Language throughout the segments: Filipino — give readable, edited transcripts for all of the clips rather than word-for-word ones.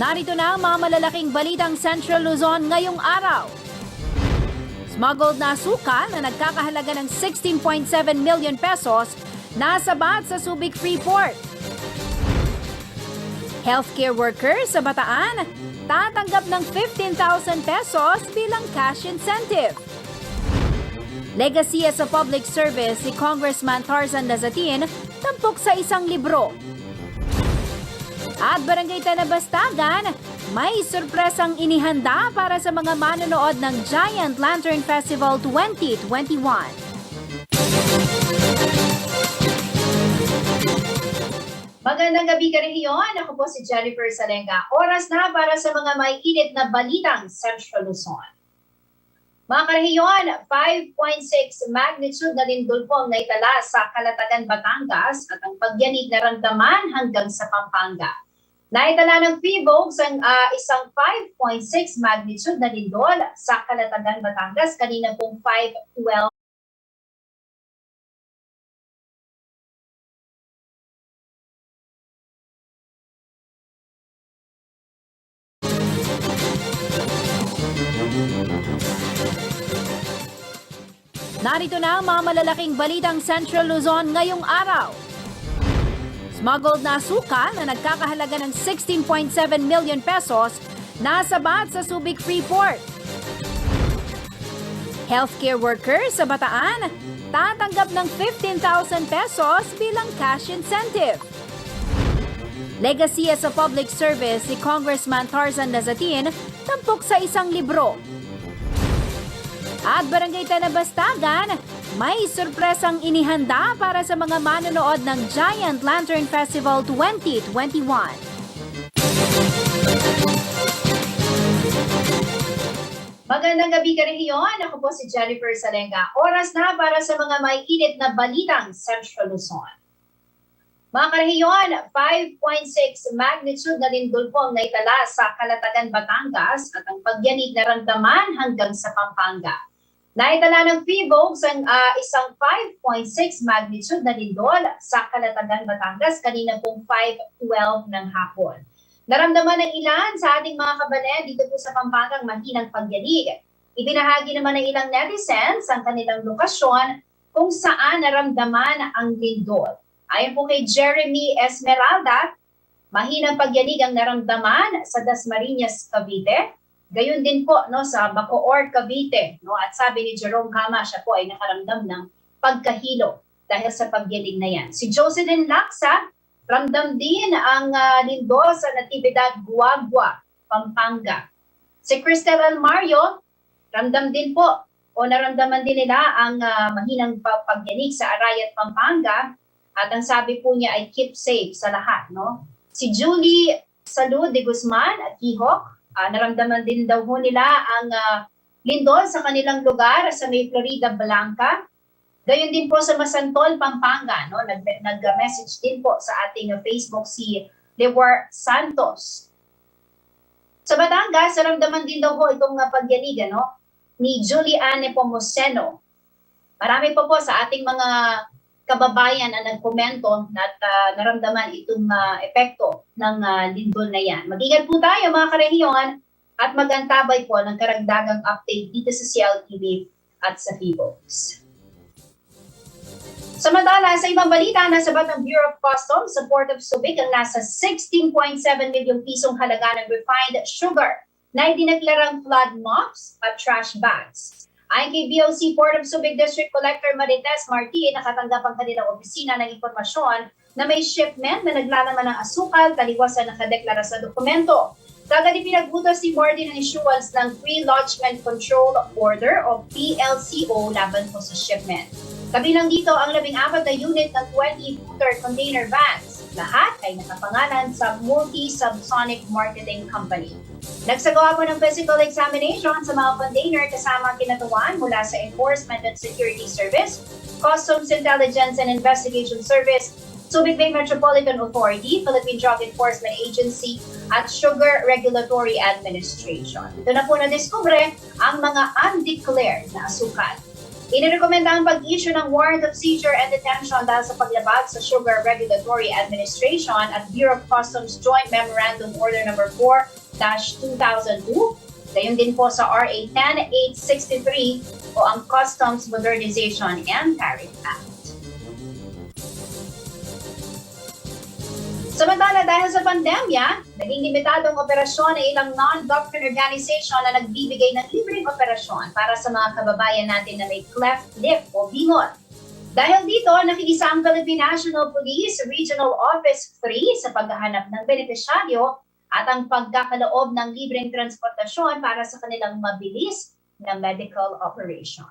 Narito na ang mga malalaking balitang Central Luzon ngayong araw. Smuggled na asukal na nagkakahalaga ng 16.7 million pesos nasabat sa Subic Freeport. Healthcare workers sa Bataan tatanggap ng 15,000 pesos bilang cash incentive. Legasiya sa public service si Congressman TARZAN LAZATIN tampok sa isang libro. At Barangay Tanabastagan, may surpresang inihanda para sa mga manonood ng Giant Lantern Festival 2021. Magandang gabi ka rehiyon. Ako po si Jennifer Salenga. Oras na para sa mga may init na balitang Central Luzon. Mga karehiyon, 5.6 magnitude na lindol po ang naitala sa Calatagan, Batangas at ang pagyanig naramdaman hanggang sa Pampanga. Naitala ng PBOGS ang isang 5.6 magnitude na lindol sa Calatagan, Batangas kanina pong 5:12. Narito na ang mga malalaking balitang Central Luzon ngayong araw. Smuggled na asukal na nagkakahalaga ng 16.7 million pesos nasabat sa Subic Freeport. Healthcare workers sa Bataan tatanggap ng 15,000 pesos bilang cash incentive. Legasiya sa public service si Congressman TARZAN LAZATIN tampok sa isang libro. At Barangay Tanabastagan, may surpresang inihanda para sa mga manonood ng Giant Lantern Festival 2021. Magandang gabi ka rehiyon. Ako po si Jennifer Salenga. Oras na para sa mga may init na balitang Central Luzon. Mga karehiyon, 5.6 magnitude na lindol po ang naitala sa Calatagan, Batangas at ang pagyanig naramdaman hanggang sa Pampanga. Naitala ng PBOGS ang isang 5.6 magnitude na lindol sa Calatagan, Batangas kanina pong 5:12 ng hapon. Naramdaman ng ilan sa ating mga kabanen dito po sa Pampanga ang mahinang pagyanig. Ibinahagi naman ng ilang netizens ang kanilang lokasyon kung saan naramdaman ang lindol. Ayon po kay Jeremy Esmeralda, mahinang pagyanig ang naramdaman sa Dasmariñas, Cavite. Gayon din po sa Bacoor, Cavite. At sabi ni Jerome Kama, siya po ay nakaramdam ng pagkahilo dahil sa pagyanig na yan. Si Jocelyn Laksa, ramdam din ang lindol sa Natividad, Guagua, Pampanga. Si Cristel Almario, ramdam din po o naramdaman din nila ang mahinang pagyanig sa Arayat, Pampanga. At ang sabi po niya ay keep safe sa lahat. Si Julie Salud de Guzman at Kihok, naramdaman din daw ho nila ang lindol sa kanilang lugar sa may Florida Blanca. Gayon din po sa Masantol, Pampanga. Nag-message din po sa ating Facebook si Lewar Santos. Sa Batangas, naramdaman din daw ho itong pagyanig ni Juliane Pomoseno. Marami po sa ating mga kababayan ang nagkomento at naramdaman itong epekto ng lindol na yan. Mag-ingat po tayo mga karehiyon at mag-antabay po ng karagdagang update dito sa CLTV at sa PBOGS. Samantala, sa ibang balita, nasabat ng Bureau of Customs sa Port of Subic ang nasa 16.7 milyong pisong halaga ng refined sugar na idineklarang flood mops at trash bags. Ayon kay BOC Port of Subic District Collector Marites Marti, nakatanggap ang kanilang opisina ng impormasyon na may shipment na naglalaman ng asukal taliwas sa nakadeklara sa dokumento. Kagad ipinagbutas si Marti ng issuance ng Pre-Lodgement Control Order o PLCO laban po sa shipment. Kabilang dito ang 14 na unit ng 20-footer container vans. Lahat ay nakapangalan sa Multi-Subsonic Marketing Company. Nagsagawa po ng physical examination sa mga container kasama kinatuan mula sa Enforcement and Security Service, Customs Intelligence and Investigation Service, Subic Bay Metropolitan Authority, Philippine Drug Enforcement Agency, at Sugar Regulatory Administration. Ito na po na-discover ang mga undeclared na asukal. Inirekomenda ang pag-issue ng warrant of seizure and detention dahil sa paglabag sa Sugar Regulatory Administration at Bureau of Customs Joint Memorandum Order No. 4-2002. Gayon din po sa RA 10863 o ang Customs Modernization and Tariff Act. Samantala, dahil sa pandemya, naging limitadong operasyon ng ilang non-government organization na nagbibigay ng libreng operasyon para sa mga kababayan natin na may CLEFT, LIP o bingot. Dahil dito, nakiisa ang Philippine National Police Regional Office 3 sa paghahanap ng benepisyaryo at ang pagkakaloob ng libreng transportasyon para sa kanilang mabilis na medical operation.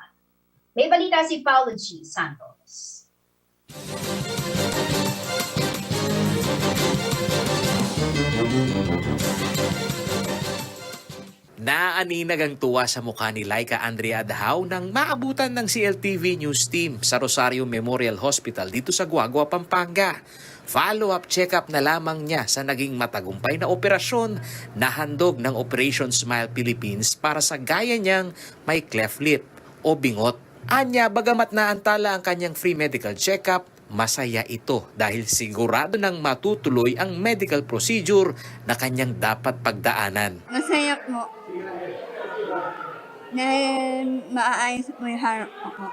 May balita si Paulo G. Santos. Naaninag ang tuwa sa mukha ni Laika Andrea Adhaw nang maabutan ng CLTV News Team sa Rosario Memorial Hospital dito sa Guagua, Pampanga. Follow-up check-up na lamang niya sa naging matagumpay na operasyon na handog ng Operation Smile Philippines para sa gaya niyang may cleft lip o bingot. Anya, bagamat naantala ang kanyang free medical check-up, masaya ito dahil sigurado nang matutuloy ang medical procedure na kanyang dapat pagdaanan. Masaya po. Dahil maaayos po yung harap ko.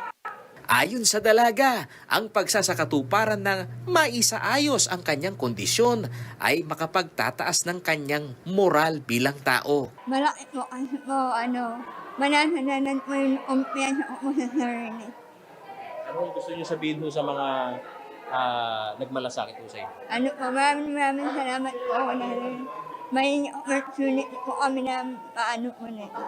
Ayon sa dalaga, ang pagsasakatuparan ng maisaayos ang kanyang kondisyon ay makapagtataas ng kanyang moral bilang tao. Malaki po kasi po, manananan po yung kumpiyansa ko po sa sarili. Ano gusto niyo sabihin po sa mga nagmalasakit po sa inyo? Maraming salamat po na may opportunity po kami na po na ito.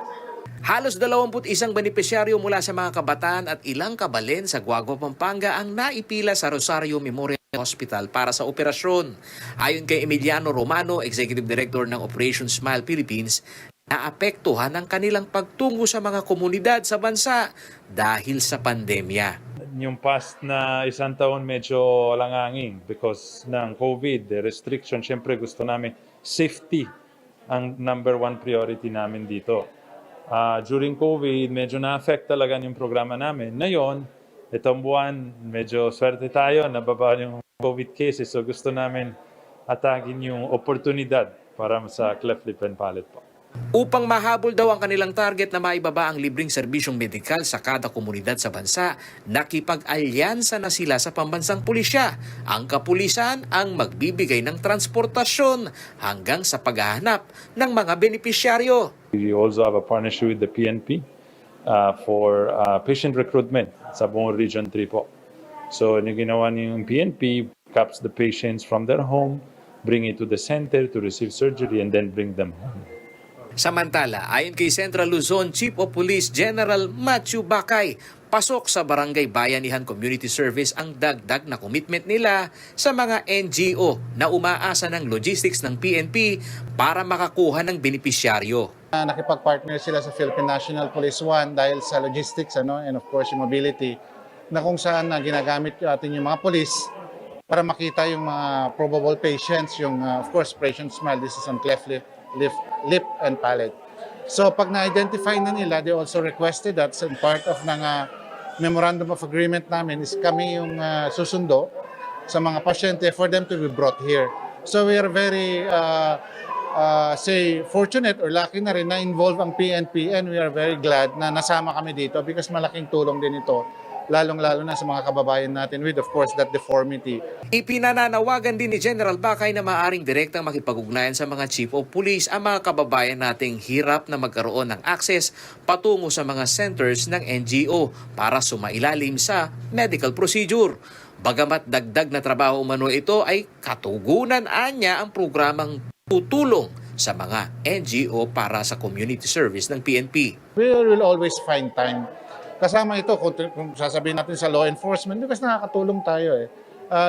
Halos 21 benepisyaryo mula sa mga kabataan at ilang kabalen sa Guagua, Pampanga ang naipila sa Rosario Memorial Hospital para sa operasyon. Ayon kay Emiliano Romano, Executive Director ng Operation Smile Philippines, naapektuhan ang kanilang pagtungo sa mga komunidad sa bansa dahil sa pandemya. Yung past na isang taon medyo langanging because ng COVID, the restriction, syempre gusto namin safety ang number one priority namin dito. During COVID, medyo na-affect talaga yung programa namin. Ngayon, itong buwan, medyo swerte tayo, nababa yung COVID cases. So gusto namin atagin yung oportunidad para sa cleft lip and palate po. Upang mahabol daw ang kanilang target na maibaba ang libreng serbisyong medikal sa kada komunidad sa bansa, nakipag-alyansa na sila sa pambansang pulisya. Ang kapulisan ang magbibigay ng transportasyon hanggang sa paghahanap ng mga benepisyaryo. We also have a partnership with the PNP for patient recruitment sa buong Region 3 po. So, yung ginawa niyong PNP, caps the patients from their home, bring it to the center to receive surgery, and then bring them home. Samantala, ayon kay Central Luzon Chief of Police General Matthew Bakay, pasok sa Barangay Bayanihan Community Service ang dagdag na commitment nila sa mga NGO na umaasa ng logistics ng PNP para makakuha ng benepisyaryo. Nakipag-partner sila sa Philippine National Police 1 dahil sa logistics and of course yung mobility na kung saan ginagamit natin yung mga police para makita yung mga probable patients, yung of course Operation Smile, this is on cleft lip and palate. So pag na-identify na nila, they also requested that as part of ng memorandum of agreement namin is kami yung susundo sa mga pasyente for them to be brought here. So we are very fortunate or lucky na rin na involve ang PNP, and we are very glad na nasama kami dito because malaking tulong din ito, lalong-lalo na sa mga kababayan natin with, of course, that deformity. Ipinananawagan din ni General Bakay na maaaring direktang makipag-ugnayan sa mga Chief of Police ang mga kababayan nating hirap na magkaroon ng access patungo sa mga centers ng NGO para sumailalim sa medical procedure. Bagamat dagdag na trabaho umano ito ay katugunan anya ang programang tutulong sa mga NGO para sa community service ng PNP. We will always find time. Kasama ito, kung sasabihin natin sa law enforcement, because nakakatulong tayo.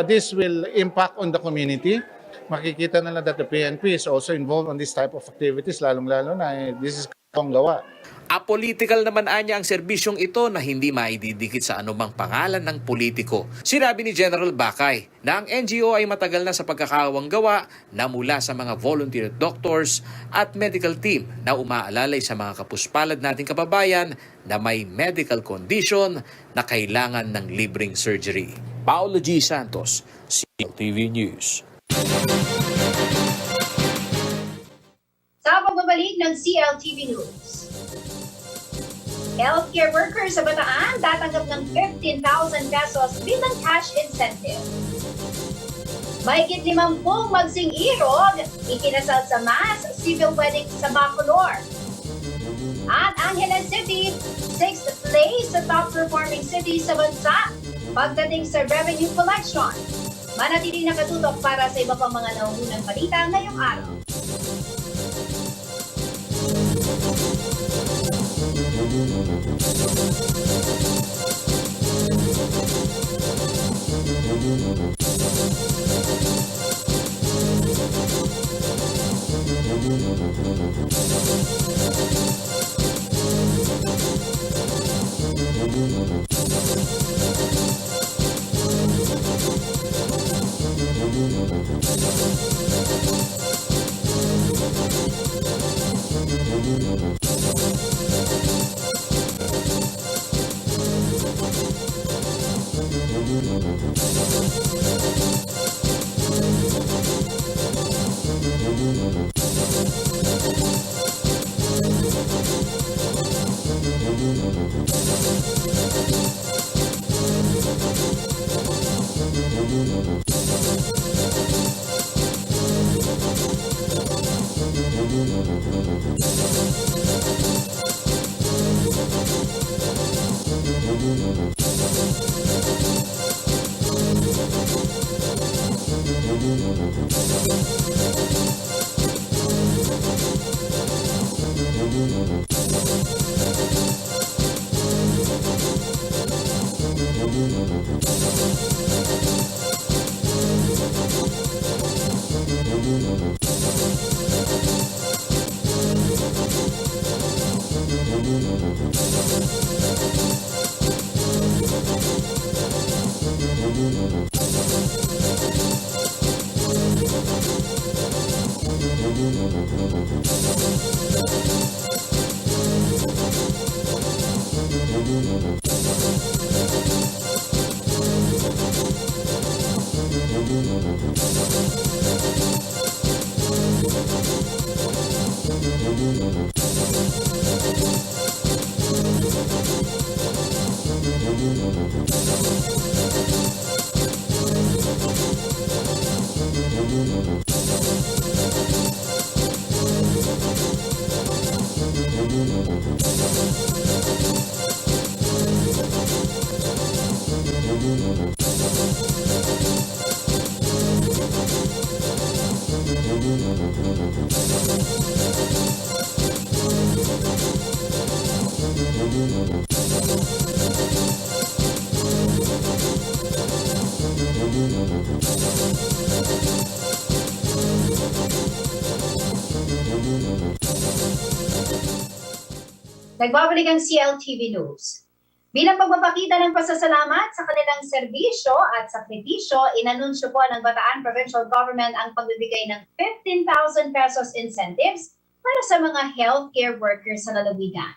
This will impact on the community. Makikita nila that the PNP is also involved on this type of activities, lalong-lalo na this is CONG gawa. Apolitical naman anya ang serbisyong ito na hindi maididikit sa anumang pangalan ng politiko. Sinabi ni General Bakay na ang NGO ay matagal na sa pagkakawang gawa na mula sa mga volunteer doctors at medical team na umaalalay sa mga kapuspalad nating kababayan na may medical condition na kailangan ng libreng surgery. Paolo G. Santos, CLTV News. Sa pagbabalik ng CLTV News. Healthcare workers sa Bataan tatanggap ng 15,000 pesos bilang cash incentive. Mahigit 50 magsing-irog ikinasal sa mass civil wedding sa Bacolor. At Angeles City, 6th place sa top performing city sa bansa pagdating sa revenue collection. Manatiling nakatutok para sa iba pang mga nauunang balita ngayong araw. Nagbabalik ang CLTV News. Bilang pagpapakita ng pasasalamat sa kanilang serbisyo at sakripisyo, inanunsyo po ng Bataan Provincial Government ang pagbibigay ng 15,000 pesos incentives para sa mga healthcare workers sa lalawigan.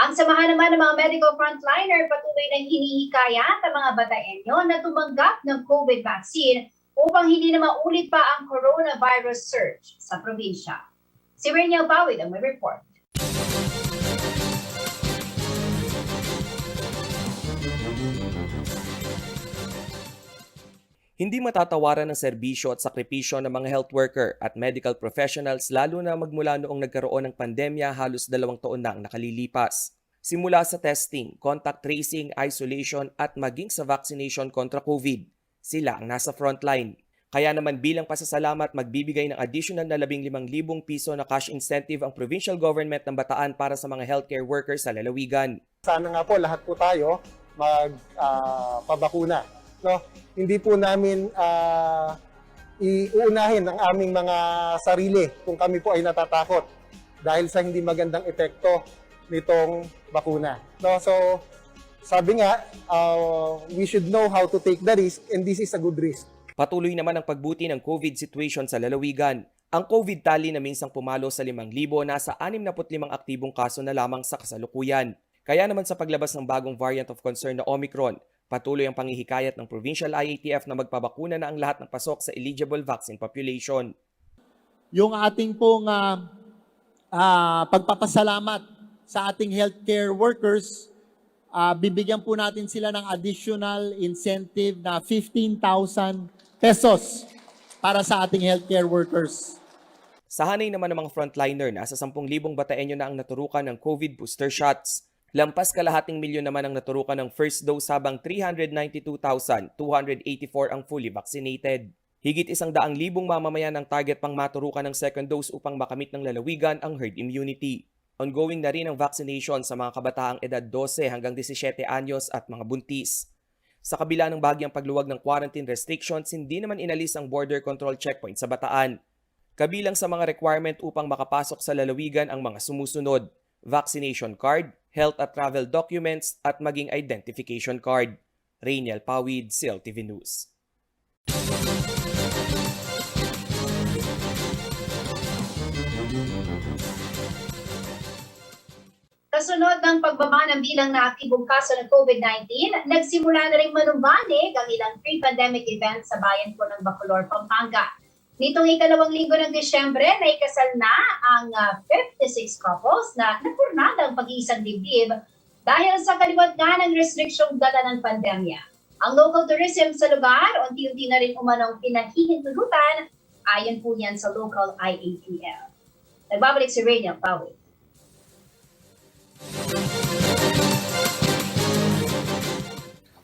Ang samahan naman ng mga medical frontliner patuloy nang hinihikayat ang mga Bataenyo na tumanggap ng COVID vaccine upang hindi na maulit pa ang coronavirus surge sa probinsya. Si Reniel Bawid ang may report. Hindi matatawaran ng serbisyo at sakripisyo ng mga health worker at medical professionals lalo na magmula noong nagkaroon ng pandemya halos 2 taon na ang nakalilipas. Simula sa testing, contact tracing, isolation at maging sa vaccination kontra COVID, sila ang nasa frontline. Kaya naman bilang pasasalamat magbibigay ng additional na 15,000 piso na cash incentive ang provincial government ng Bataan para sa mga healthcare workers sa lalawigan. Sana nga po lahat po tayo magpabakuna. No? Hindi po namin iuunahin ang aming mga sarili kung kami po ay natatakot dahil sa hindi magandang epekto nitong bakuna. No, so sabi nga, we should know how to take the risk, and this is a good risk. Patuloy naman ang pagbuti ng COVID situation sa lalawigan. Ang COVID tally na minsang pumalo sa 5,000, nasa 65 aktibong kaso na lamang sa kasalukuyan. Kaya naman sa paglabas ng bagong variant of concern na Omicron, patuloy ang pangihikayat ng Provincial IATF na magpabakuna na ang lahat ng pasok sa eligible vaccine population. Yung ating pong pagpapasalamat sa ating healthcare workers, bibigyan po natin sila ng additional incentive na 15,000 pesos para sa ating healthcare workers. Sa hanay naman ng mga frontliner, nasa 10,000 bataenyo na ang naturukan ng COVID booster shots. Lampas kalahating milyon naman ang naturukan ng first dose habang 392,284 ang fully vaccinated. Higit 100,000 mamamayan ang target pang maturukan ng second dose upang makamit ng lalawigan ang herd immunity. Ongoing na rin ang vaccination sa mga kabataang edad 12 hanggang 17 anyos at mga buntis. Sa kabila ng bahagyang pagluwag ng quarantine restrictions, hindi naman inalis ang border control checkpoint sa Bataan. Kabilang sa mga requirement upang makapasok sa lalawigan ang mga sumusunod: vaccination card, health at travel documents, at maging identification card. Rainiel Pawid, CLTV News. Kasunod ng pagbaba ng bilang na aktibong kaso ng COVID-19, nagsimula na rin manumbalik ang ilang pre-pandemic events sa bayan po ng Bacolor, Pampanga. Nitong ikalawang linggo ng Disyembre, naikasal na ang 56 couples na napurnada ang pag-iisang dibdib dahil sa kaliwat nga ng restriksyong dala ng pandemya. Ang local tourism sa lugar, unti-unti na rin umanong pinahihintulutan, ayon po yan sa local IATF. Nagbabalik si Rainiel Pawid.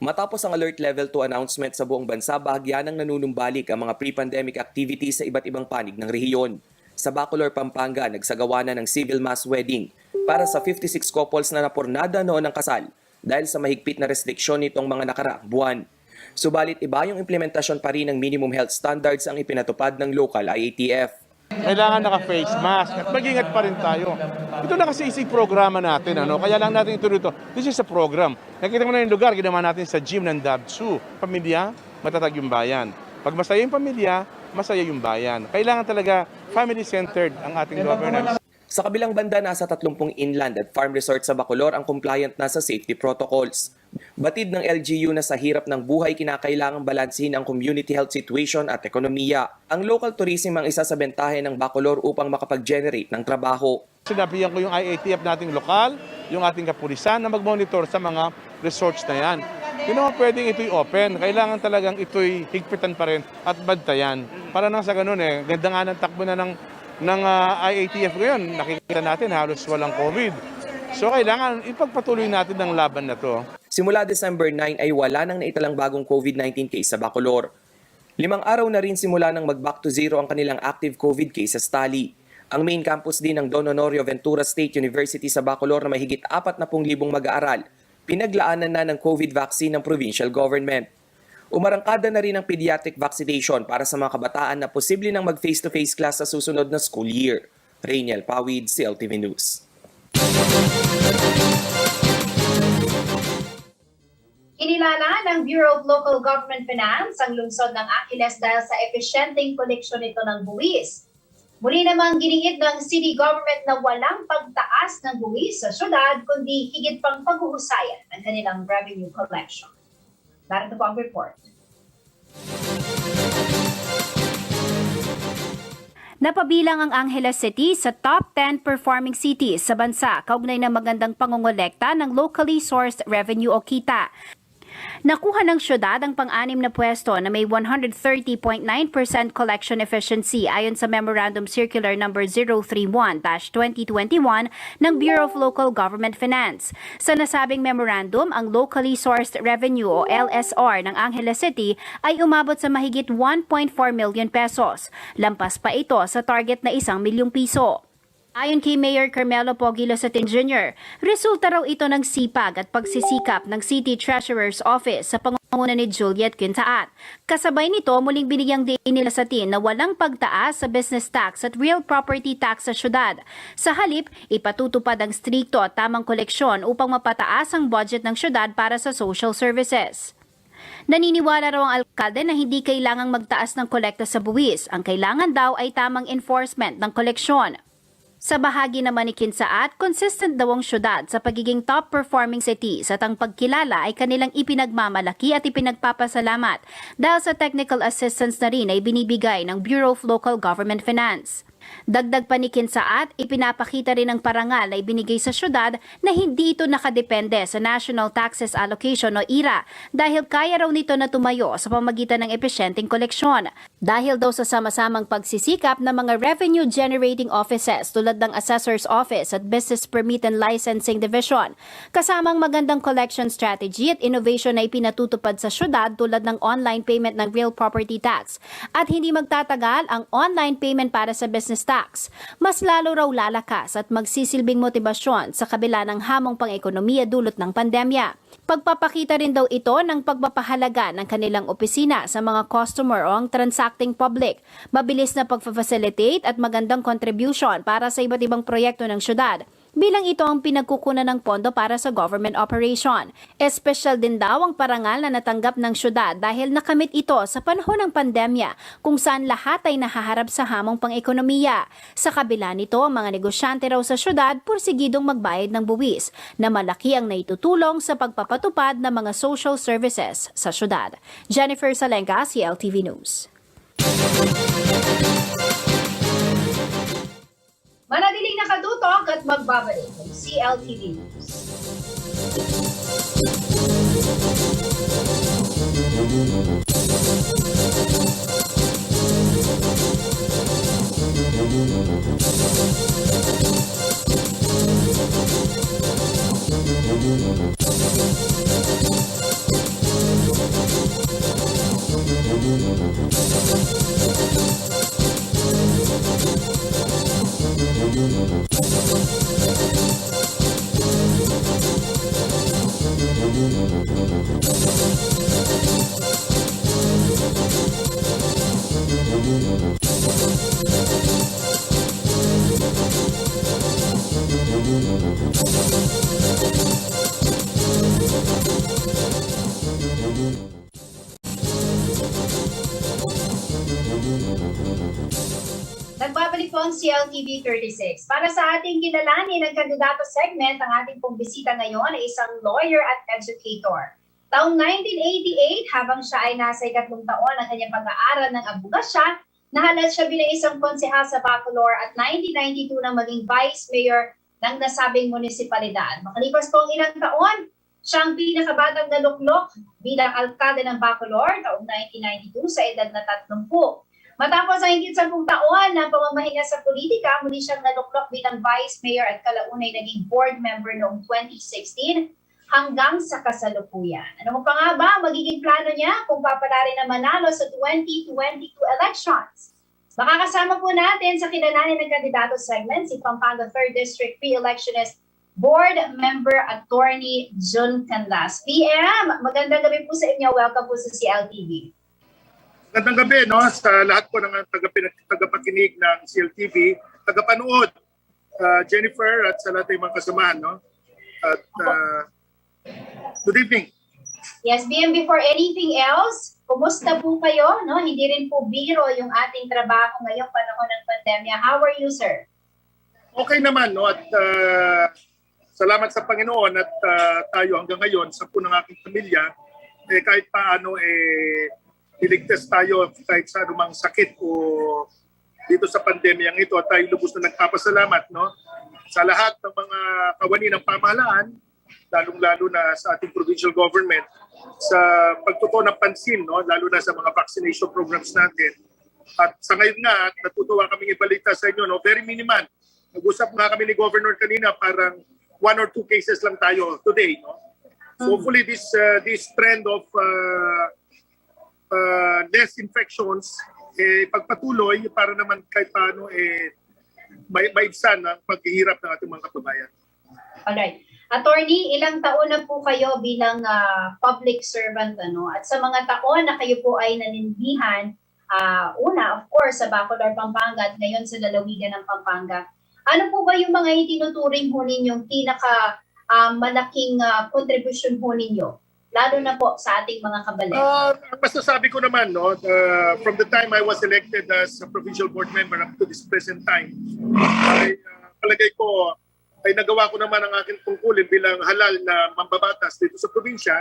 Matapos ang Alert Level 2 announcement sa buong bansa, bahagyanang nanunumbalik ang mga pre-pandemic activities sa iba't ibang panig ng rehiyon. Sa Bacolor, Pampanga, nagsagawa na ng civil mass wedding para sa 56 couples na napurnada noon ng kasal dahil sa mahigpit na restriksyon nitong mga nakaraang buwan. Subalit iba yung implementasyon pa rin ng minimum health standards ang ipinatupad ng local IATF. Kailangan naka-face mask at mag-ingat pa rin tayo. Ito na kasi isang programa natin, kaya lang natin ito dito. This is a program. Nakita mo na yung lugar, ginawa natin sa gym ng Dabsu. Pamilya, matatag yung bayan. Pag masaya yung pamilya, masaya yung bayan. Kailangan talaga family-centered ang ating governance. Sa kabilang banda, nasa 30 inland at farm resort sa Bacolor ang compliant na sa safety protocols. Batid ng LGU na sa hirap ng buhay, kinakailangang balansin ang community health situation at ekonomiya. Ang local tourism ang isa sa bentahe ng Bacolor upang makapag-generate ng trabaho. Sinabihan ko yung IATF nating lokal, yung ating kapulisan na mag-monitor sa mga resorts na yan. Hindi naman pwedeng ito'y open. Kailangan talagang ito'y higpitan pa rin at bantayan. Para nang sa ganun ganda nga ng takbo na ng IATF ngayon. Nakikita natin halos walang COVID. So kailangan ipagpatuloy natin ang laban na to. Simula December 9 ay wala nang naitalang bagong COVID-19 case sa Bacolor. 5 araw na rin simula nang mag-back to zero ang kanilang active COVID cases tally. Ang main campus din ng Don Honorio Ventura State University sa Bacolor na mahigit 40,000 mag-aaral, pinaglaanan na ng COVID vaccine ng provincial government. Umarangkada na rin ang pediatric vaccination para sa mga kabataan na posible nang mag-face-to-face class sa susunod na school year. Rainiel Pawid, CLTV News. Kinilala ng Bureau of Local Government Finance ang lungsod ng Angeles dahil sa epesyenteng koleksyon nito ng buwis. Muli namang giniit ng city government na walang pagtaas ng buwis sa syudad kundi higit pang paghuhusayan ng kanilang revenue collection. Narito po ang report. Napabilang ang Angeles City sa top 10 performing cities sa bansa kaugnay ng magandang pangongolekta ng locally sourced revenue o kita. Nakuha ng syudad ang pang-anim na pwesto na may 130.9% collection efficiency ayon sa Memorandum Circular No. 031-2021 ng Bureau of Local Government Finance. Sa nasabing memorandum, ang locally sourced revenue o LSR ng Angeles City ay umabot sa mahigit 1.4 million pesos. Lampas pa ito sa target na 1 milyong piso. Ayon kay Mayor Carmelo Pogi Lazatin Jr., resulta raw ito ng sipag at pagsisikap ng City Treasurer's Office sa pangunguna ni Juliet Quintaat. Kasabay nito, muling binigyang diin ni LAZATIN na walang pagtaas sa business tax at real property tax sa syudad. Sa halip, ipatutupad ang strikto at tamang koleksyon upang mapataas ang budget ng syudad para sa social services. Naniniwala raw ang alkalde na hindi kailangang magtaas ng kolekta sa buwis. Ang kailangan daw ay tamang enforcement ng koleksyon. Sa bahagi naman ni Quintaat, consistent daw ang syudad sa pagiging top-performing cities at ang pagkilala ay kanilang ipinagmamalaki at ipinagpapasalamat dahil sa technical assistance na rin ay binibigay ng Bureau of Local Government Finance. Dagdag pa ni Quintaat, ipinapakita rin ang parangal na ibinigay sa syudad na hindi ito nakadepende sa National Taxes Allocation o IRA dahil kaya raw nito na tumayo sa pamagitan ng epesyenteng koleksyon. Dahil daw sa sama-samang pagsisikap ng mga revenue generating offices tulad ng Assessor's Office at Business Permit and Licensing Division, kasamang magandang collection strategy at innovation na ipinatutupad sa syudad tulad ng online payment ng real property tax at hindi magtatagal ang online payment para sa business tax, mas lalo raw lalakas at magsisilbing motibasyon sa kabila ng hamong pang-ekonomiya dulot ng pandemya. Pagpapakita rin daw ito ng pagpapahalaga ng kanilang opisina sa mga customer o ang transacting public, mabilis na pagfa-facilitate at magandang contribution para sa iba't ibang proyekto ng syudad. Bilang ito ang pinagkukunan ng pondo para sa government operation. Espesyal din daw ang parangal na natanggap ng syudad dahil nakamit ito sa panahon ng pandemya kung saan lahat ay nahaharap sa hamong pang-ekonomiya. Sa kabila nito, ang mga negosyante raw sa syudad pursigidong magbayad ng buwis na malaki ang naitutulong sa pagpapatupad ng mga social services sa syudad. Jennifer Salenga, CLTV News. Manatiling nakatutok at magbabalik ng CLTV News. Nagbabalik po ang CLTV 36. Para sa ating kilalanin ng kandidato segment, ang ating pong bisita ngayon ay isang lawyer at educator. Taong 1988, habang siya ay nasa 3 taon ng kanyang pag-aaral ng abogasya, nahalal siya bilang isang konsehal sa Bacolor at 1992 nang maging vice mayor ng nasabing munisipalidad. Makalipas po ang ilang taon, siya ang pinakabatang naluklok bilang alkalde ng Bacolor taong 1992 sa edad na 30. Matapos ang higit 10 taon ng pamamahinga sa politika, muli siyang naluklok bilang vice mayor at kalaunay naging board member noong 2016 hanggang sa kasalukuyan. Ano mo pa nga ba magiging plano niya kung papalari na manalo sa 2022 elections? Makakasama po natin sa kilalanin ng kandidato segment si Pampanga 3rd District Pre-Electionist Board Member Attorney Jun Canlas. PM, magandang gabi po sa inyo. Welcome po sa CLTV. Magandang gabi sa lahat po ng tagapakinig ng CLTV, tagapanood, Jennifer at sa lahat ng mga kasamahan. At good evening. Yes, BM, before anything else, kumusta po kayo? Hindi rin po biro yung ating trabaho ngayong panahon ng pandemya. How are you, sir? Okay naman, at salamat sa Panginoon at tayo hanggang ngayon, sa po ng aking pamilya, kahit paano iligtas tayo kahit sa anumang sakit o dito sa pandemyang ito. Tayo lubos na nagpapasalamat sa lahat ng mga kawani ng pamahalaan, lalong-lalo na sa ating provincial government, sa pagtutuon ng pansin, lalo na sa mga vaccination programs natin. At sa ngayon nga, natutuwa kaming ibalita sa inyo, very minimal. Nag-usap nga kami ni Governor kanina, parang 1 or 2 cases lang tayo today. So hopefully this trend of less infections pagpatuloy para naman kahit paano maibsan ang paghihirap ng ating mga kababayan. Alright. Attorney, ilang taon na po kayo bilang public servant, ano? At sa mga taon na kayo po ay nanindihan, una, of course, sa Bacolor, Pampanga at ngayon sa lalawigan ng Pampanga, ano po ba yung mga itinuturing ho ninyong pinaka malaking contribution ho ninyo? Lalo na po sa ating mga kabalet. Ang masasabi ko naman, no, from the time I was elected as a provincial board member up to this present time, ay palagay ko ay nagawa ko naman ang aking tungkulin bilang halal na mambabatas dito sa probinsya.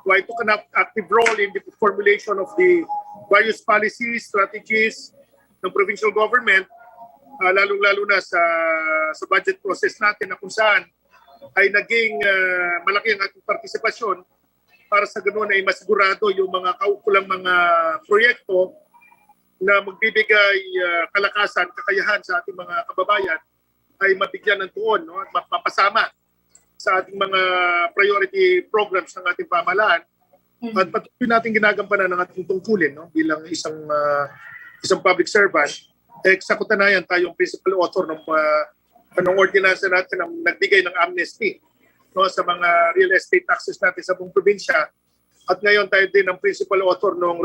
I took an active role in the formulation of the various policies, strategies ng provincial government, lalong-lalo na sa budget process natin na kung saan ay naging malaki ang ating partisipasyon para sa ganoon ay masigurado yung mga kaukulang mga proyekto na magbibigay kalakasan, kakayahan sa ating mga kababayan ay mabigyan ng tuon, no? At mapasama sa ating mga priority programs ng ating pamahalaan. At patuloy natin ginagampanan ng ating tungkulin, no? Bilang isang public servant. Sa katunayan, tayong principal author ng ordinansa natin na nagbigay ng amnesty, no, sa mga real estate taxes natin sa buong probinsya. At ngayon tayo din ang principal author nung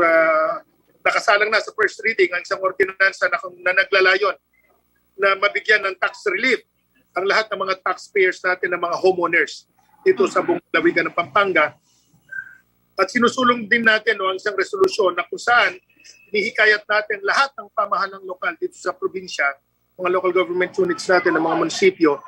nakasalang na sa first reading ang isang ordinansa na naglalayon na mabigyan ng tax relief ang lahat ng mga taxpayers natin, ng mga homeowners dito sa buong lalawigan ng Pampanga. At sinusulong din natin, no, ang isang resolusyon na kung saan nihikayat natin lahat ng pamahalang lokal dito sa probinsya, mga local government units natin, ng mga munisipyo,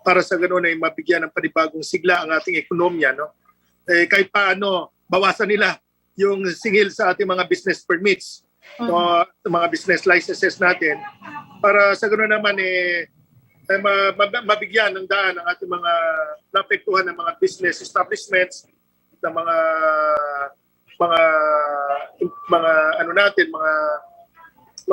para sa ganoon ay mabigyan ng panibagong sigla ang ating ekonomiya. No? Kahit paano, bawasan nila yung singil sa ating mga business permits, no, mga business licenses natin, para sa ganoon naman mabigyan ng daan ang ating mga naapektuhan ng mga business establishments, ng mga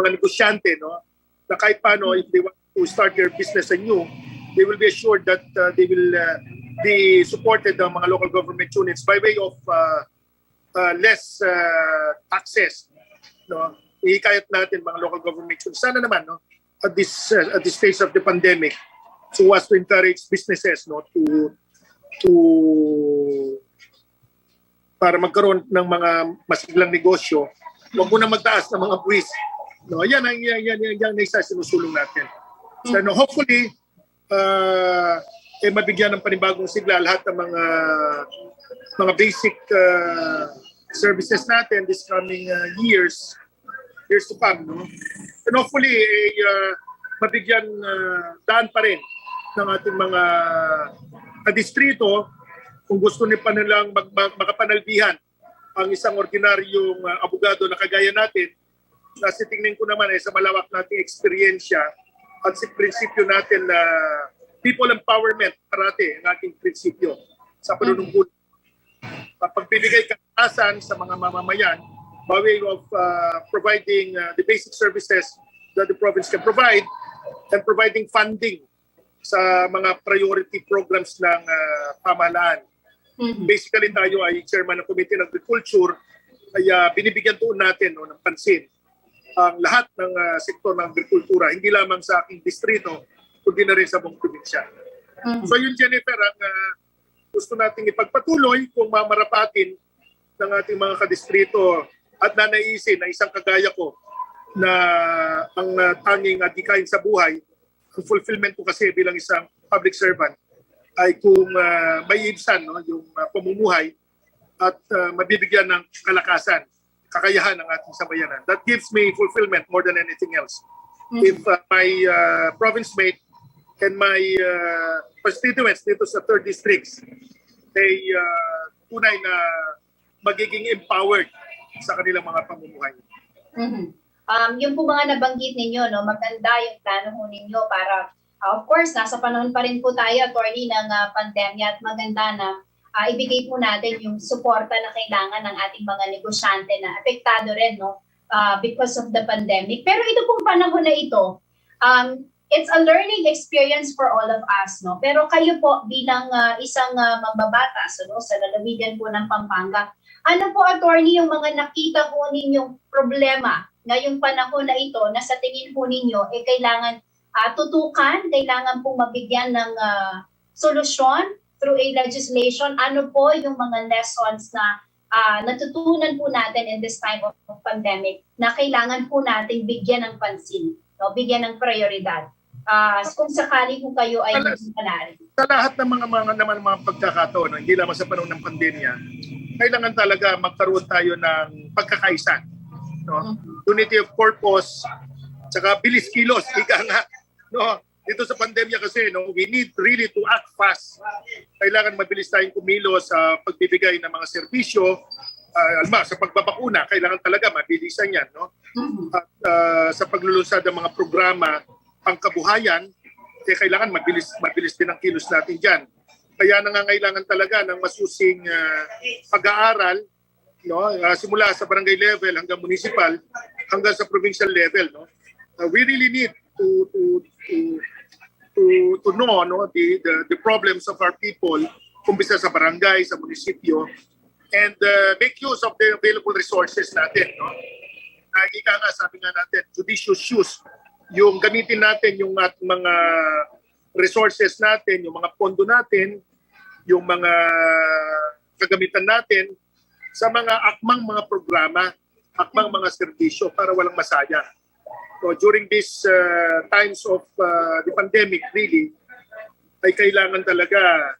negosyante, no, na kahit paano if they want to start their business anew, they will be assured that they will be supported ng mga local government units by way of less taxes, no. Ihikayat natin mga local government units. Sana naman, no, at this stage of the pandemic, so as to encourage businesses, no, para magkaroon ng mga masiglang negosyo, huwag muna magtaas ng mga buwis. No, yan ang isa sinusulong natin. So, no, hopefully, mabigyan ng panibagong sigla lahat ng mga basic services natin this coming years to come. No? And hopefully, mabigyan daan pa rin ng ating mga distrito kung gusto nilang makapanalbihan ang isang ordinaryong abogado na kagaya natin, na tingnin ko naman sa malawak nating eksperyensya at si prinsipyo natin na people empowerment parati ang aking prinsipyo sa panunungkulan. Pagbibigay kalakasan sa mga mamamayan by way of providing the basic services that the province can provide and providing funding sa mga priority programs ng pamahalaan. Basically tayo ay chairman ng Committee on Agriculture, kaya binibigyan tuon natin, no, ng pansin ang lahat ng sektor ng agrikultura, hindi lamang sa aking distrito, kundi na rin sa buong probinsya. So yun, Jennifer, ang gusto nating ipagpatuloy kung mamarapatin ng ating mga kadistrito at nanaisin na isang kagaya ko na ang tanging adhikain sa buhay, ang fulfillment ko kasi bilang isang public servant ay kung may ibsan, no, yung pamumuhay at mabibigyan ng kalakasan, kakayahan ng ating sambayanan. That gives me fulfillment more than anything else. If my province mate and my constituents dito sa 3rd districts ay tunay na magiging empowered sa kanilang mga pamumuhay. Yung po mga nabanggit ninyo, no, maganda yung plano ho ninyo para, of course, nasa panahon pa rin po tayo, attorney, ng pandemya, at maganda na ibigay po natin yung suporta na kailangan ng ating mga negosyante na apektado rin, no, because of the pandemic. Pero ito pong panahon na ito, it's a learning experience for all of us, no? Pero kayo po bilang isang mambabatas, no, sa lalawigan po ng Pampanga, ano po, attorney, yung mga nakita po ninyong problema ngayong panahon na ito na sa tingin po ninyo kailangan tutukan, kailangan pong mabigyan ng solusyon through a legislation, ano po yung mga lessons na natutunan po natin in this time of pandemic na kailangan po natin bigyan ng pansin, no? Bigyan ng prioridad. Kung sakali kung kayo ay manari. Sa lahat ng mga pagkakataon, hindi lamang sa panahon ng pandemya, kailangan talaga magkaroon tayo ng pagkakaisa. No? Unity of purpose, tsaka bilis kilos, ika nga. No? Dito sa pandemya kasi, no, we need really to act fast. Kailangan mabilis tayong kumilos sa pagbibigay ng mga serbisyo. Sa pagbabakuna, kailangan talaga mabilisan yan. No? At sa paglulunsad ng mga programa pangkabuhayan, kailangan mabilis din ang kilos natin dyan. Kaya nangangailangan talaga ng masusing pag-aaral, no? Simula sa barangay level hanggang municipal, hanggang sa provincial level. No? We really need to know, no, the problems of our people, kumpisa sa barangay, sa munisipyo, and make use of the available resources natin. No? Ika nga, sabi nga natin, judicious use. Yung gamitin natin yung ating mga resources natin, yung mga pondo natin, yung mga kagamitan natin sa mga akmang mga programa, akmang mga serbisyo para walang masayang. So during these times of the pandemic, really, ay kailangan talaga,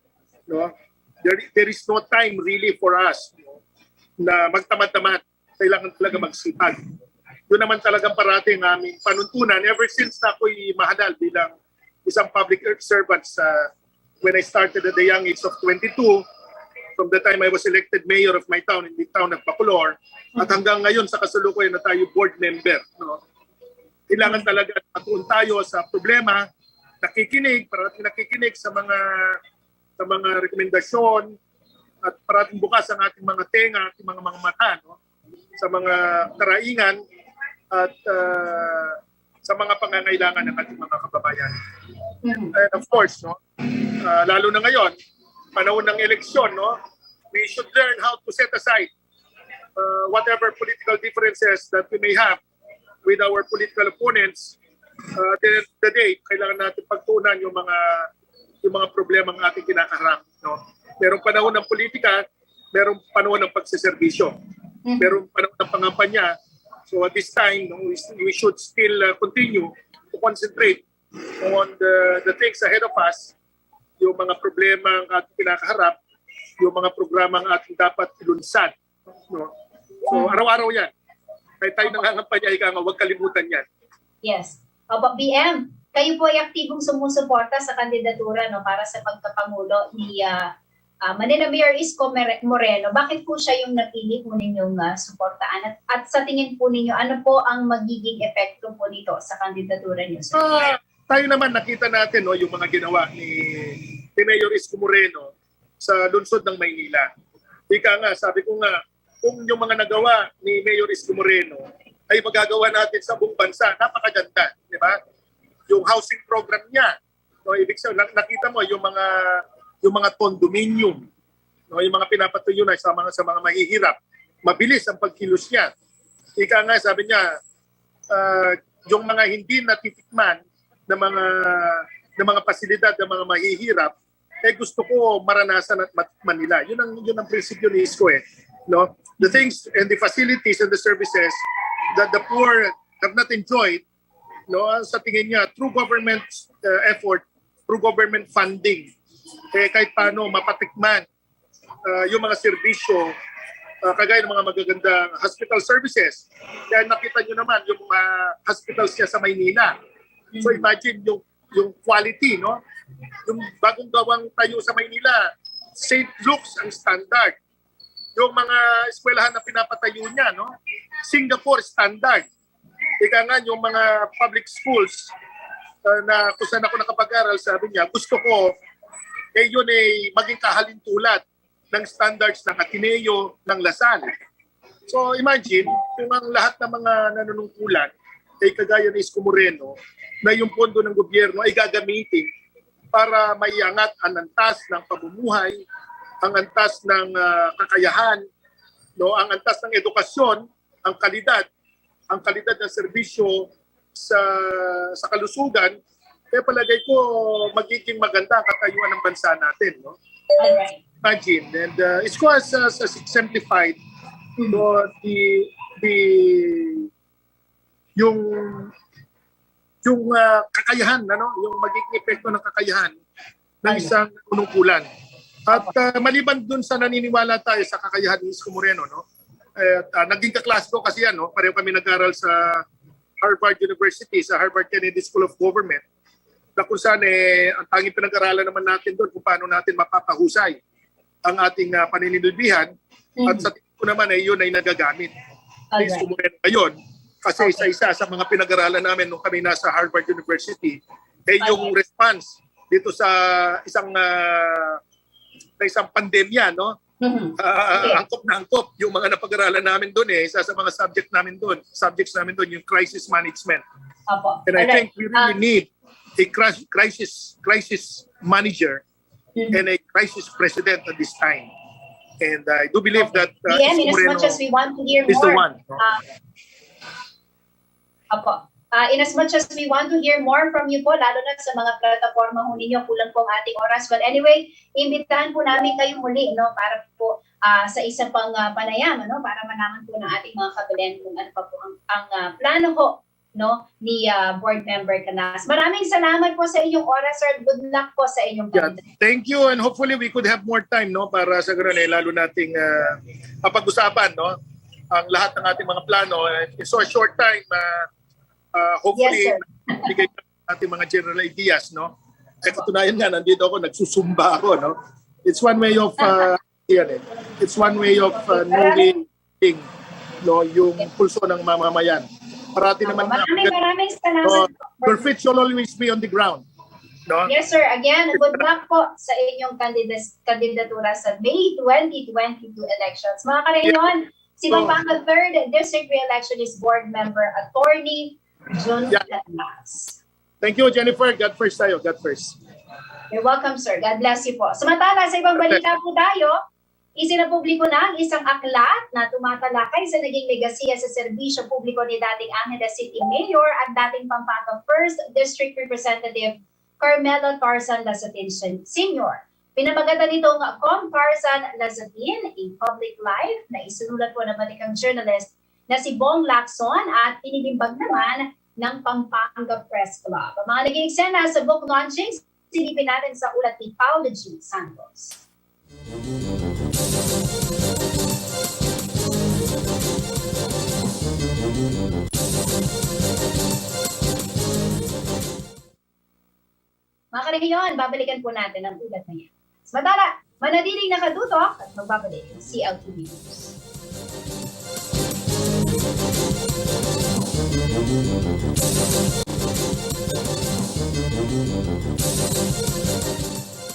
no, there is no time really for us, no, na magtamad-tamad. Kailangan talaga magsipag. Yun naman talagang parating aming panuntunan ever since na ako'y mahadal bilang isang public servant when I started at the young age of 22, from the time I was elected mayor of my town in the town of Bacolor, at hanggang ngayon sa kasalukuyan na tayo board member. No? Kailangan talaga matuon tayo sa problema, parating nakikinig sa mga rekomendasyon, at parating bukas ang ating mga tenga, ating mga mata, no? Sa mga karaingan at sa mga pangangailangan ng ating mga kababayan. And of course, no, lalo na ngayon, panahon ng eleksyon, no, we should learn how to set aside whatever political differences that we may have with our political opponents. At the end of the day, kailangan natin pagtuunan yung mga problema ng ating kinakaharap. No? Merong panahon ng politika, merong panahon ng pagsiservisyo, merong panahon ng pangampanya. So at this time, we should still continue to concentrate on the things ahead of us, yung mga problema ang ating kinakaharap, yung mga programa ang ating dapat ilunsad. No? So araw-araw yan. Kahit tayo nangangampanya, huwag kalimutan yan. Yes. BM, kayo po ay aktibong sumusuporta sa kandidatura, no, para sa pagkapangulo ni Manila Mayor Isko Moreno. Bakit po siya yung napili po ninyong suportaan? At sa tingin po ninyo, ano po ang magiging epekto po nito sa kandidatura niyo? Tayo naman nakita natin, no, yung mga ginawa ni Mayor Isko Moreno sa lungsod ng Maynila. Ika nga, sabi ko nga, kung yung mga nagawa ni Mayor Isko Moreno ay magagawa natin sa buong bansa, napakaganda, di ba? Yung housing program niya, no, ibig sabihin, nakita mo yung mga condominium, no, yung mga pinapatuyo na sa mga mahihirap, mabilis ang pagkilos niya. Ika nga, sabi niya, yung mga hindi natitikman ng mga pasilidad ng mga mahihirap, gusto ko maranasan at matikman nila. Yun ang prinsipyo ni Isko, no? The things and the facilities and the services that the poor have not enjoyed, no, sa tingin niya, through government effort, through government funding, kahit paano mapatikman yung mga serbisyo, kagaya ng mga magagandang hospital services. Kaya nakita nyo naman yung mga hospitals niya sa Maynila. So imagine yung quality, no? Yung bagong gawang tayo sa Maynila, St. Luke's ang standard. Yung mga eskwelahan na pinapatayo niya, no? Singapore standard. Ika nga yung mga public schools na kung saan ako nakapag-aral, sabi niya, gusto ko yun maging kahalintulad ng standards ng Ateneo, ng Lasal. So imagine, kung ang lahat ng mga nanunungkulan kagaya ni Isko Moreno, na yung pondo ng gobyerno ay gagamitin para maiangat ang antas ng pamumuhay, ang antas ng kakayahan, no, ang antas ng edukasyon, ang kalidad ng serbisyo sa kalusugan, palagay ko magiging maganda ang katayuan ng bansa natin, no? Alright. Imagine, and it's quite as exemplified no, yung kakayahan, ano, yung magiging epekto ng kakayahan ng isang unungkulan. At maliban dun sa naniniwala tayo sa kakayahan ni Isko Moreno, no? Naging kaklase ko kasi yan, no? Pareho kami nag-aral sa Harvard University, sa Harvard Kennedy School of Government, na kung saan ang tanging pinag-aralan naman natin doon kung paano natin mapapahusay ang ating paninilbihan. At sa tingin ko naman yun ay nagagamit. Ni Isko Moreno ngayon, kasi isa-isa sa mga pinag-aralan namin nung kami nasa Harvard University, yung response dito sa isang pandemya, no? Angkop na angkop yung mga napag-aralan namin doon isa sa mga subjects namin doon yung crisis management. And I think we really need a crisis Mm-hmm. manager and a crisis president at this time. And I do believe that DM, in as much as we want to hear is the more, one. in as much as we want to hear more from you po, lalo na sa mga plataforma ho ninyo, kulang po ang ating oras. But anyway, imbitahan po namin kayo muli, no, para po sa isa pang panayam, no, para malaman po ng ating mga kabilen kung ano pa po ang plano ho, no, ni board member Canas. Maraming salamat po sa inyong oras, sir. Good luck po sa inyong Yeah, thank you, and hopefully we could have more time, no, para sa ganoon lalo nating mapag-usapan, no, ang lahat ng ating mga plano. In so short time, hopefully, bigay natin mga general ideas, no? Kaya katunayan nga, nandito ako, nagsusumba ako, no? It's one way of, it's one way of knowing, no, yung pulso ng mamamayan. Parati naman maraming salamat. Your feet shall always be on the ground, no? Yes, sir. Again, good luck po sa inyong kandidatura sa May 2022 elections. Mga kareyon, si Pampanga 3rd District Re-Electionist Board Member, Attorney John Latmas. Thank you, Jennifer. God first tayo. God first. You're welcome, sir. God bless you po. Samantala, sa ibang balita po tayo, isinapubliko na ang isang aklat na tumatalakay sa naging legasiya sa serbisyo publiko ni dating Angeles City Mayor at dating Pampanga 1st District Representative Carmelo Tarzan Lazatin Sr. Pinamagatan nitong CONG Tarzan Lazatin, a public life na isinulat po ng batikang journalist na si Bong Lacson at inilimbag naman ng Pampanga Press Club. Ang mga naging eksena sa book launching, silipin natin sa ulat ni Paolo G. Santos. Mga karehiyon, babalikan po natin ang ulat na yan. Samantala, manatiling nakatutok at magbabalik ang CLTV News.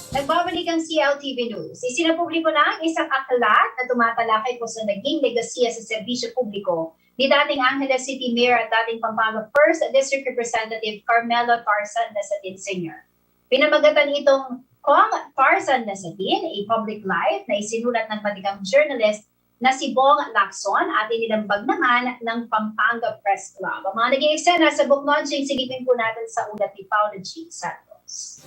Nagbabalik ang CLTV News. Isinapubliko na ang isang aklat na tumatalakay po sa naging legasiya sa serbisyo publiko ni dating Angeles City Mayor at dating Pampanga 1st District Representative Carmelo Tarzan Lazatin Sr. Pinamagatan itong CONG Tarzan Lazatin, a public life na isinulat ng batikang journalist na si Bong Lacson at inilambag naman ng Pampanga Press Club. Ang mga naging eksena sa book launching, silipin po natin sa ulat ni Paolo G. Santos.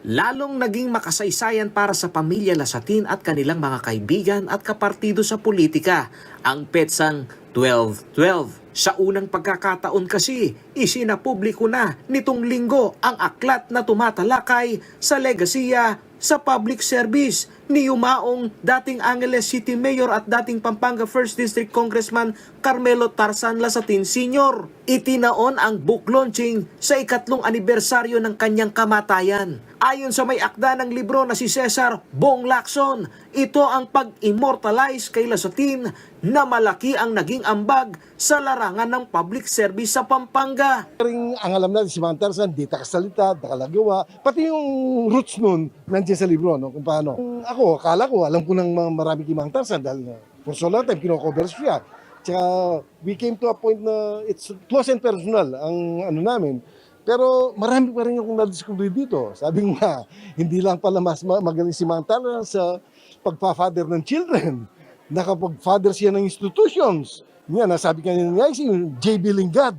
Lalong naging makasaysayan para sa pamilya Lazatin at kanilang mga kaibigan at kapartido sa politika ang petsang 12-12. Sa unang pagkakataon kasi, isinapubliko na nitong linggo ang aklat na tumatalakay sa legasiya sa public service ni yumaong dating Angeles City Mayor at dating Pampanga 1st District Congressman Carmelo Tarzan Lazatin Sr. Itinaon ang book launching sa 2nd anibersaryo ng kanyang kamatayan. Ayon sa may akda ng libro na si Cesar Bong Lacson, ito ang pag-immortalize kay Lazatin na malaki ang naging ambag sa larangan ng public service sa Pampanga. Ang alam natin si Mang Tarzan, di takasalita, takalagawa, pati yung roots nun, nandiyan sa libro, no, kung paano. Ako, akala ko, alam ko ng marami kay Mang Tarzan dahil for so long time, kino-cover siya. Tsaka we came to a point na it's close and personal ang ano namin. Pero marami pa rin akong na-discover dito. Sabi nga, hindi lang pala mas magaling si Mang Tarzan sa pagpa-father ng children. Nakapag-father siya ng institutions. Yan, nasabi kanina nga si J.B. Lingad.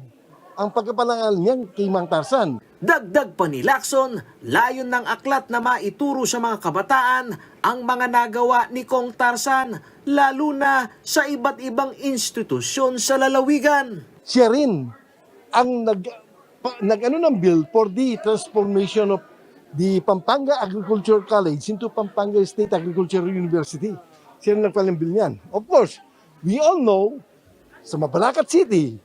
ang pagkapalangal niyan kay Mang Tarzan. Dagdag pa ni Lacson, layon ng aklat na maituro sa mga kabataan ang mga nagawa ni Kong Tarzan, lalo na sa iba't ibang institusyon sa lalawigan. Siya rin ang nag-ano ng bill for the transformation of the Pampanga Agriculture College into Pampanga State Agricultural University. Siya rin nagpalang bill niyan. Of course, we all know, sa Mabalacat City,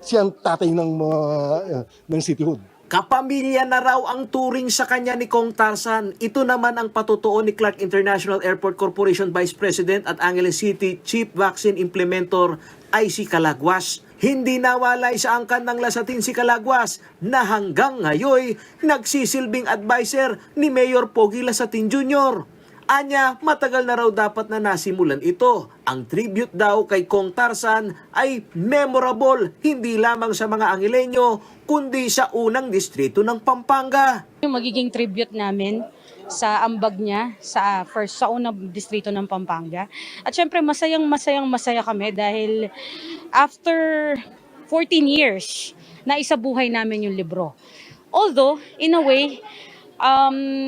siyang tatay ng cityhood. Kapamilya na raw ang turing sa kanya ni Kong Tarzan. Ito naman ang patutuo ni Clark International Airport Corporation Vice President at Angeles City Chief Vaccine Implementor IC Calagwas. Hindi nawalay sa angkan ng Lazatin si Calagwas na hanggang ngayon nagsisilbing advisor ni Mayor Pogi Lazatin Jr. Anya, matagal na raw dapat na nasimulan ito. Ang tribute daw kay Kong Tarzan ay memorable hindi lamang sa mga Angileño kundi sa unang distrito ng Pampanga. Yung magiging tribute namin sa ambag niya sa unang distrito ng Pampanga. At syempre masaya kami dahil after 14 years na isabuhay namin yung libro. Although, in a way,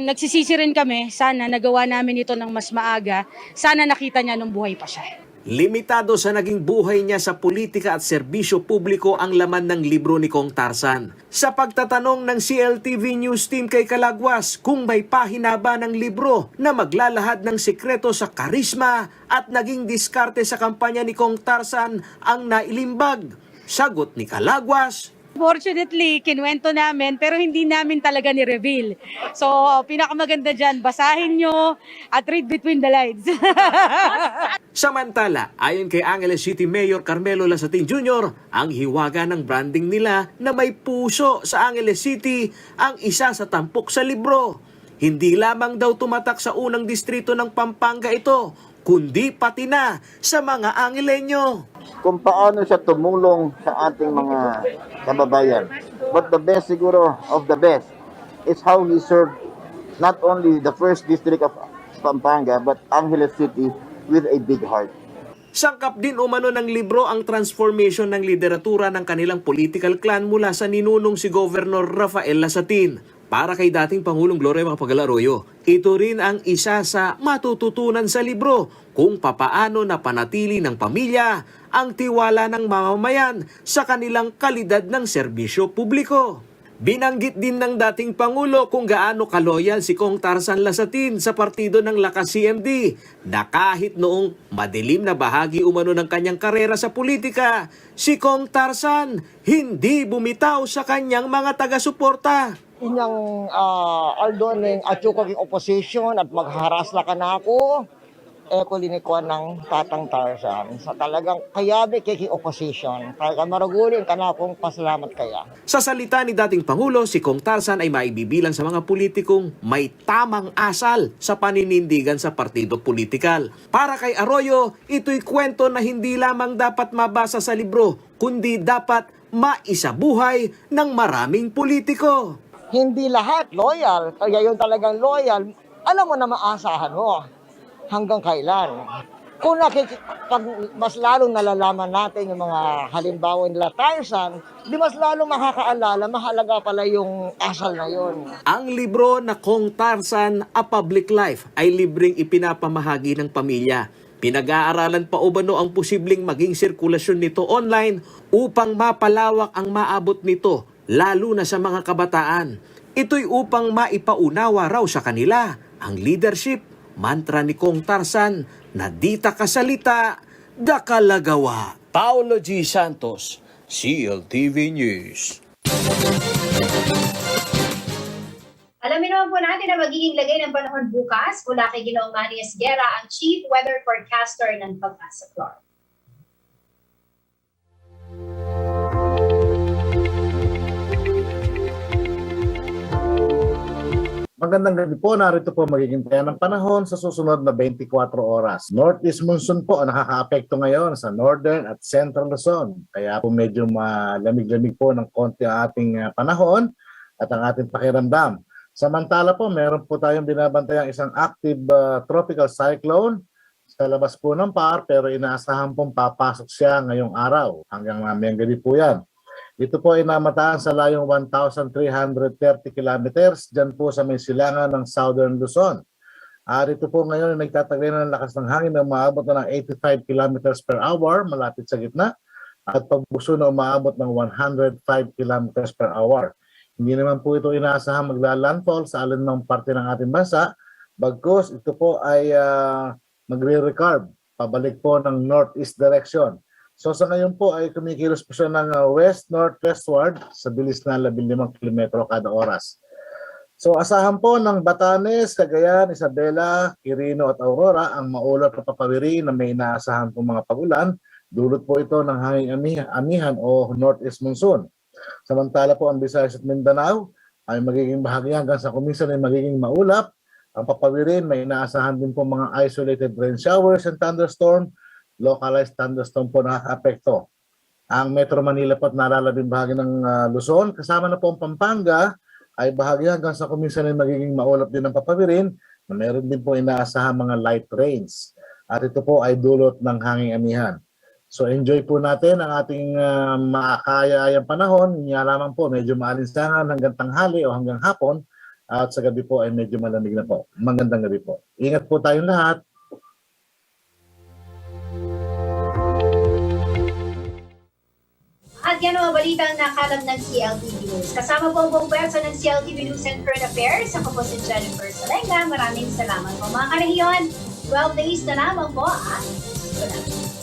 nagsisisi rin kami, sana nagawa namin ito ng mas maaga, sana nakita niya nung buhay pa siya. Limitado sa naging buhay niya sa politika at serbisyo publiko ang laman ng libro ni Kong Tarzan. Sa pagtatanong ng CLTV News Team kay Calagwas kung may pahina ba ng libro na maglalahad ng sekreto sa karisma at naging diskarte sa kampanya ni Kong Tarzan ang nailimbag, sagot ni Calagwas, Fortunately, kinuwento namin pero hindi namin talaga ni-reveal. So, pinakamaganda dyan, basahin nyo at read between the lines. Samantala, ayon kay Angeles City Mayor Carmelo Lazatin Jr., ang hiwaga ng branding nila na may puso sa Angeles City ang isa sa tampok sa libro. Hindi lamang daw tumatak sa unang distrito ng Pampanga ito, kundi pati na sa mga Angileño. Kung paano siya tumulong sa ating mga kababayan. But the best siguro of the best is how he served not only the first district of Pampanga but Angeles City with a big heart. Sangkap din umano ng libro ang transformation ng lideratura ng kanilang political clan mula sa ninunong si Governor Rafael Lazatin. Para kay dating Pangulong Gloria Macapagal Arroyo, ito rin ang isa sa matututunan sa libro kung papaano napanatili ng pamilya ang tiwala ng mamamayan sa kanilang kalidad ng serbisyo publiko. Binanggit din ng dating Pangulo kung gaano kaloyal si Kong Tarzan Lazatin sa partido ng Lakas CMD na kahit noong madilim na bahagi umano ng kanyang karera sa politika, si Kong Tarzan hindi bumitaw sa kanyang mga taga-suporta. Inyang although ning atyuko kay opposition at magharas la ka na ako, ko linikuan ng Tatang Tarzan. Sa talagang kayabi kay opposition. Kaya maragulin ka na akong pasalamat kaya. Sa salita ni dating Pangulo, si Kong Tarzan ay maibibilang sa mga politikong may tamang asal sa paninindigan sa partido politikal. Para kay Arroyo, ito'y kwento na hindi lamang dapat mabasa sa libro, kundi dapat maisabuhay ng maraming politiko. Hindi lahat loyal. Kaya yung talagang loyal, alam mo na maasahan mo. Hanggang kailan. Kung pag mas lalong nalalaman natin yung mga halimbawa nila Tarzan, di mas lalong makakaalala, mahalaga pala yung asal na yun. Ang libro na Kong Tarzan, A Public Life ay libreng ipinapamahagi ng pamilya. Pinag-aaralan pa umano ang posibleng maging sirkulasyon nito online upang mapalawak ang maabot nito, lalo na sa mga kabataan. Ito'y upang maipaunawa raw sa kanila ang leadership, mantra ni Kong Tarzan na di kasalita, dakalagawa. Paulo G. Santos, CLTV News. Alamin naman po natin na magiging lagay ng panahon bukas mula kay Ginoong Manny Esguerra, ang Chief Weather Forecaster ng Pag-asa Flor. Magandang gabi po, narito po magiging tayo ng panahon sa susunod na 24 oras. Northeast monsoon po ang nakaka-apekto ngayon sa Northern at Central Luzon. Kaya po medyo malamig-lamig po ng konti ang ating panahon at ang ating pakiramdam. Samantala po, meron po tayong binabantayang isang active tropical cyclone sa labas po ng PAR pero inaasahan pong papasok siya ngayong araw hanggang mamayang gabi po yan. Ito po ay namataan sa layong 1,330 kilometers dyan po sa may silangan ng Southern Luzon. Rito po ngayon ay nagtataglay ng lakas ng hangin na umaabot na ng 85 kilometers per hour malapit sa gitna at pagbuso na umaabot ng 105 kilometers per hour. Hindi naman po ito inaasahan maglalandfall sa alinmang parte ng ating bansa, bagkus ito po ay magre-recarb pabalik po ng northeast direction. So sa ngayon po ay kumikilos po siya ng west-northwestward sa bilis na 15 km kada oras. So asahan po ng Batanes, Cagayan, Isabela, Quirino at Aurora ang maulap na papawiri na may inaasahan po mga pagulan. Dulot po ito ng hanging amihan o northeast monsoon. Samantala po ang Visayas at Mindanao ay magiging bahagi hanggang sa kuminsan ay magiging maulap. Ang papawirin may inaasahan din po mga isolated rain showers and thunderstorm. Localized thunderstorm po nakaka-apekto. Ang Metro Manila po at nalalabing bahagi ng Luzon, kasama na po ang Pampanga, ay bahagi hanggang sa kuminsan ay magiging maulap din ng papawirin na meron din po inaasahan mga light rains. At ito po ay dulot ng hanging amihan. So enjoy po natin ang ating makakayayang panahon. Nga lamang po medyo maalinsangan hanggang tanghali o hanggang hapon at sa gabi po ay medyo malamig na po. Magandang gabi po. Ingat po tayong lahat. At yan ang mga balitang nakalap ng CLTV News. Kasama po ang buong pwersa ng CLTV News and Current Affairs. Ako po si Jennifer Salenga. Maraming salamat po mga karehiyon. 12 days na lamang po at salamat.